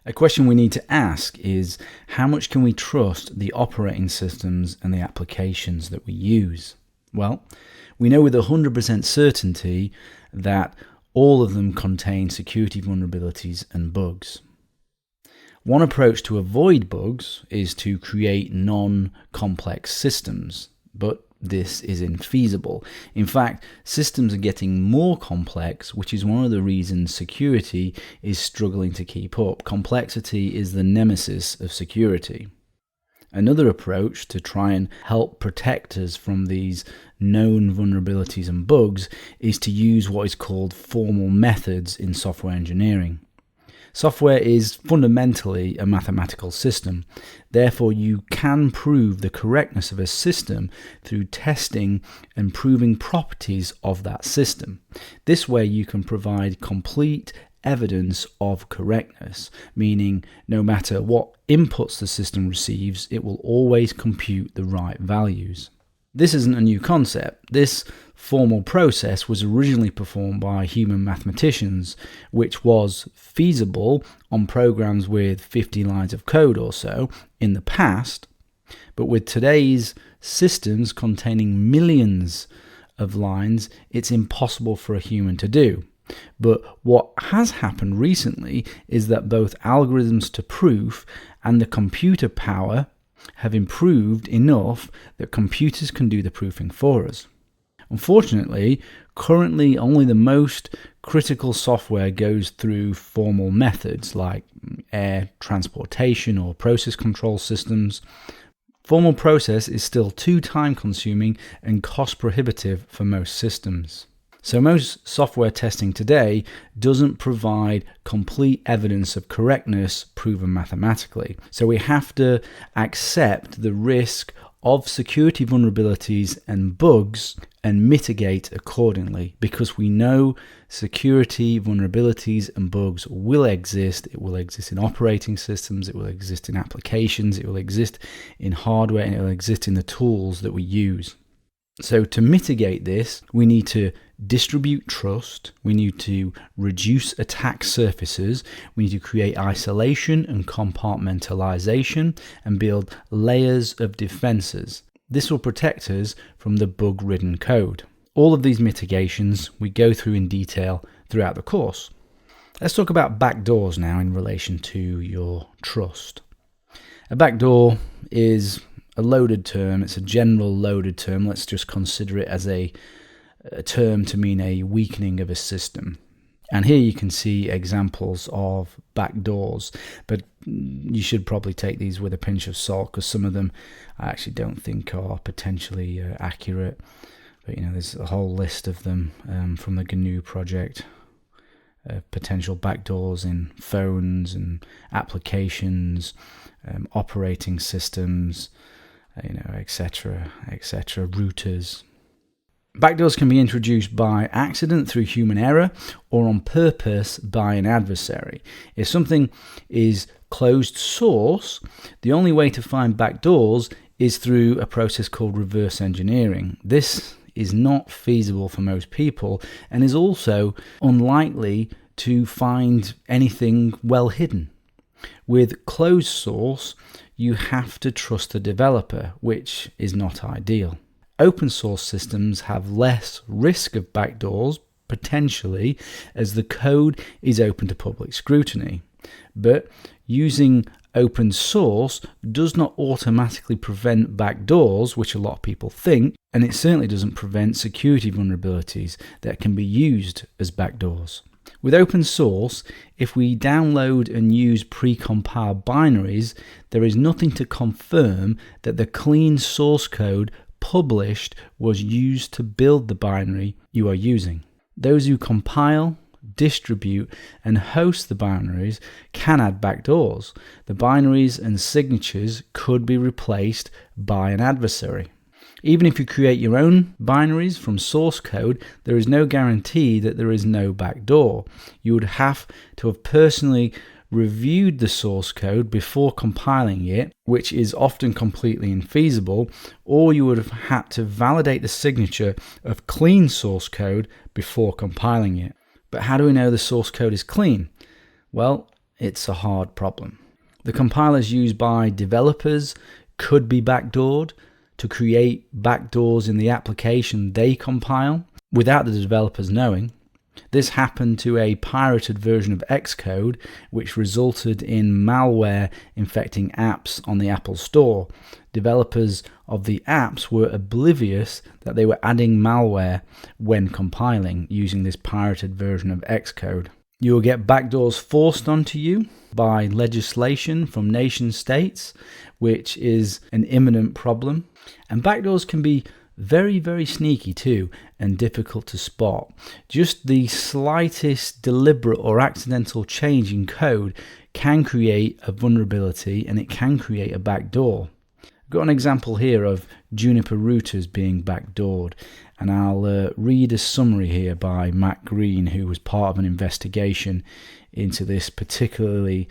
A question we need to ask is, how much can we trust the operating systems and the applications that we use? Well, we know with 100% certainty that all of them contain security vulnerabilities and bugs. One approach to avoid bugs is to create non-complex systems, but this is infeasible. In fact, systems are getting more complex, which is one of the reasons security is struggling to keep up. Complexity is the nemesis of security. Another approach to try and help protect us from these known vulnerabilities and bugs is to use what is called formal methods in software engineering. Software is fundamentally a mathematical system. Therefore, you can prove the correctness of a system through testing and proving properties of that system. This way, you can provide complete evidence of correctness, meaning no matter what inputs the system receives, it will always compute the right values. This isn't a new concept. This formal process was originally performed by human mathematicians, which was feasible on programs with 50 lines of code or so in the past, but with today's systems containing millions of lines, it's impossible for a human to do. But what has happened recently is that both algorithms to proof and the computer power have improved enough that computers can do the proofing for us. Unfortunately, currently only the most critical software goes through formal methods like air transportation or process control systems. Formal process is still too time consuming and cost prohibitive for most systems. So most software testing today doesn't provide complete evidence of correctness proven mathematically. So we have to accept the risk of security vulnerabilities and bugs and mitigate accordingly, because we know security vulnerabilities and bugs will exist. It will exist in operating systems, it will exist in applications, it will exist in hardware, and it will exist in the tools that we use. So to mitigate this, we need to distribute trust, we need to reduce attack surfaces, we need to create isolation and compartmentalization and build layers of defenses. This will protect us from the bug-ridden code. All of these mitigations we go through in detail throughout the course. Let's talk about backdoors now in relation to your trust. A backdoor is a loaded term. It's a general loaded term. Let's just consider it as a term to mean a weakening of a system. And here you can see examples of backdoors, but you should probably take these with a pinch of salt, because some of them I actually don't think are potentially accurate. But there's a whole list of them from the GNU project. Potential backdoors in phones and applications, operating systems, etc., routers. Backdoors can be introduced by accident through human error or on purpose by an adversary. If something is closed source, the only way to find backdoors is through a process called reverse engineering. This is not feasible for most people and is also unlikely to find anything well hidden. With closed source, you have to trust the developer, which is not ideal. Open source systems have less risk of backdoors, potentially, as the code is open to public scrutiny. But using open source does not automatically prevent backdoors, which a lot of people think, and it certainly doesn't prevent security vulnerabilities that can be used as backdoors. With open source, if we download and use pre-compiled binaries, there is nothing to confirm that the clean source code published was used to build the binary you are using. Those who compile, distribute, and host the binaries can add backdoors. The binaries and signatures could be replaced by an adversary. Even if you create your own binaries from source code, there is no guarantee that there is no backdoor. You would have to have personally reviewed the source code before compiling it, which is often completely infeasible, or you would have had to validate the signature of clean source code before compiling it. But how do we know the source code is clean? Well, it's a hard problem. The compilers used by developers could be backdoored to create backdoors in the application they compile without the developers knowing. This happened to a pirated version of Xcode, which resulted in malware infecting apps on the Apple Store. Developers of the apps were oblivious that they were adding malware when compiling using this pirated version of Xcode. You will get backdoors forced onto you by legislation from nation states, which is an imminent problem. And backdoors can be very, very sneaky too, and difficult to spot. Just the slightest deliberate or accidental change in code can create a vulnerability, and it can create a backdoor. I've got an example here of Juniper routers being backdoored, and I'll read a summary here by Matt Green, who was part of an investigation into this particularly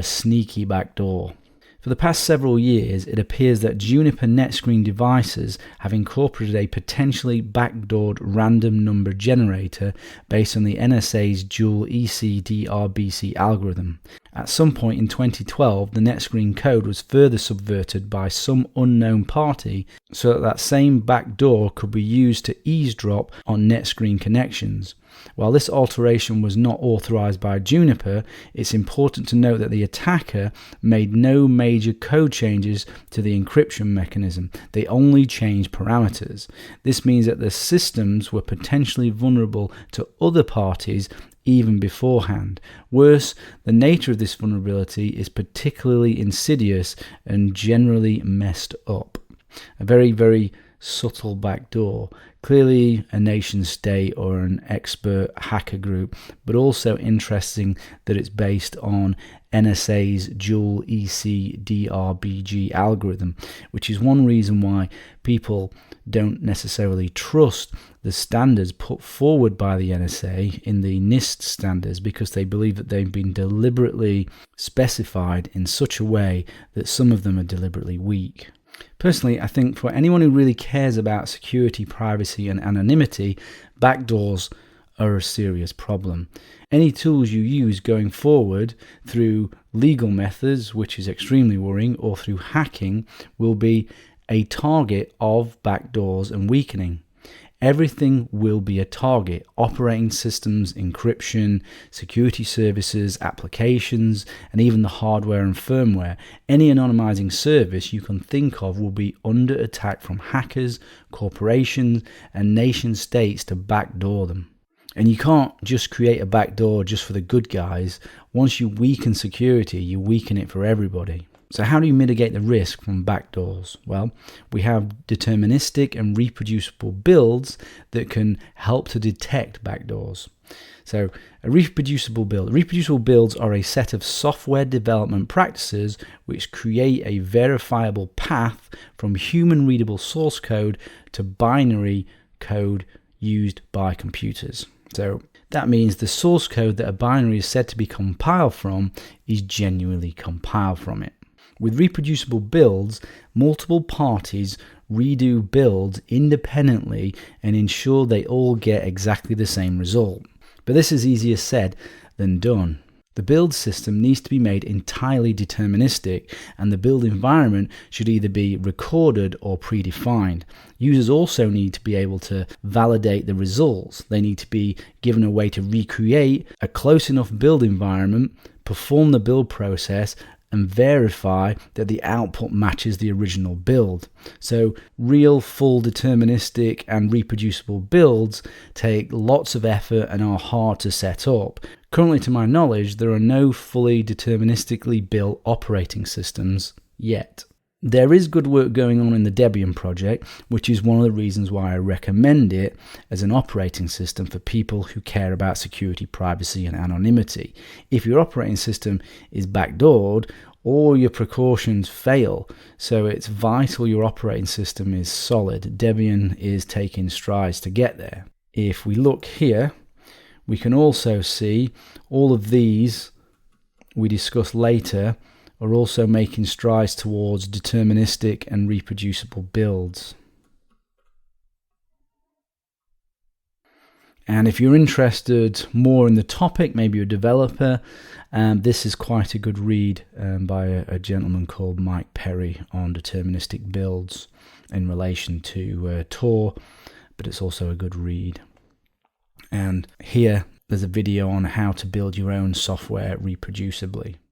sneaky backdoor. For the past several years, it appears that Juniper NetScreen devices have incorporated a potentially backdoored random number generator based on the NSA's dual ECDRBC algorithm. At some point in 2012, the NetScreen code was further subverted by some unknown party so that same backdoor could be used to eavesdrop on NetScreen connections. While this alteration was not authorized by Juniper, it's important to note that the attacker made no major code changes to the encryption mechanism. They only changed parameters. This means that the systems were potentially vulnerable to other parties even beforehand. Worse, the nature of this vulnerability is particularly insidious and generally messed up. A very, very subtle backdoor. Clearly a nation state or an expert hacker group, but also interesting that it's based on NSA's dual ECDRBG algorithm, which is one reason why people don't necessarily trust the standards put forward by the NSA in the NIST standards, because they believe that they've been deliberately specified in such a way that some of them are deliberately weak. Personally, I think for anyone who really cares about security, privacy, and anonymity, backdoors are a serious problem. Any tools you use going forward through legal methods, which is extremely worrying, or through hacking, will be a target of backdoors and weakening. Everything will be a target. Operating systems, encryption, security services, applications, and even the hardware and firmware. Any anonymizing service you can think of will be under attack from hackers, corporations, and nation states to backdoor them. And you can't just create a backdoor just for the good guys. Once you weaken security, you weaken it for everybody. So how do you mitigate the risk from backdoors? Well, we have deterministic and reproducible builds that can help to detect backdoors. So a reproducible build. Reproducible builds are a set of software development practices which create a verifiable path from human-readable source code to binary code used by computers. So that means the source code that a binary is said to be compiled from is genuinely compiled from it. With reproducible builds, multiple parties redo builds independently and ensure they all get exactly the same result. But this is easier said than done. The build system needs to be made entirely deterministic, and the build environment should either be recorded or predefined. Users also need to be able to validate the results. They need to be given a way to recreate a close enough build environment, perform the build process, and verify that the output matches the original build. So real, full, deterministic and reproducible builds take lots of effort and are hard to set up. Currently, to my knowledge, there are no fully deterministically built operating systems yet. There is good work going on in the Debian project, which is one of the reasons why I recommend it as an operating system for people who care about security, privacy, and anonymity. If your operating system is backdoored, all your precautions fail, so it's vital your operating system is solid. Debian is taking strides to get there. If we look here, we can also see all of these we discuss later are also making strides towards deterministic and reproducible builds. And if you're interested more in the topic, maybe you're a developer, this is quite a good read by a gentleman called Mike Perry on deterministic builds in relation to Tor, but it's also a good read. And here there's a video on how to build your own software reproducibly.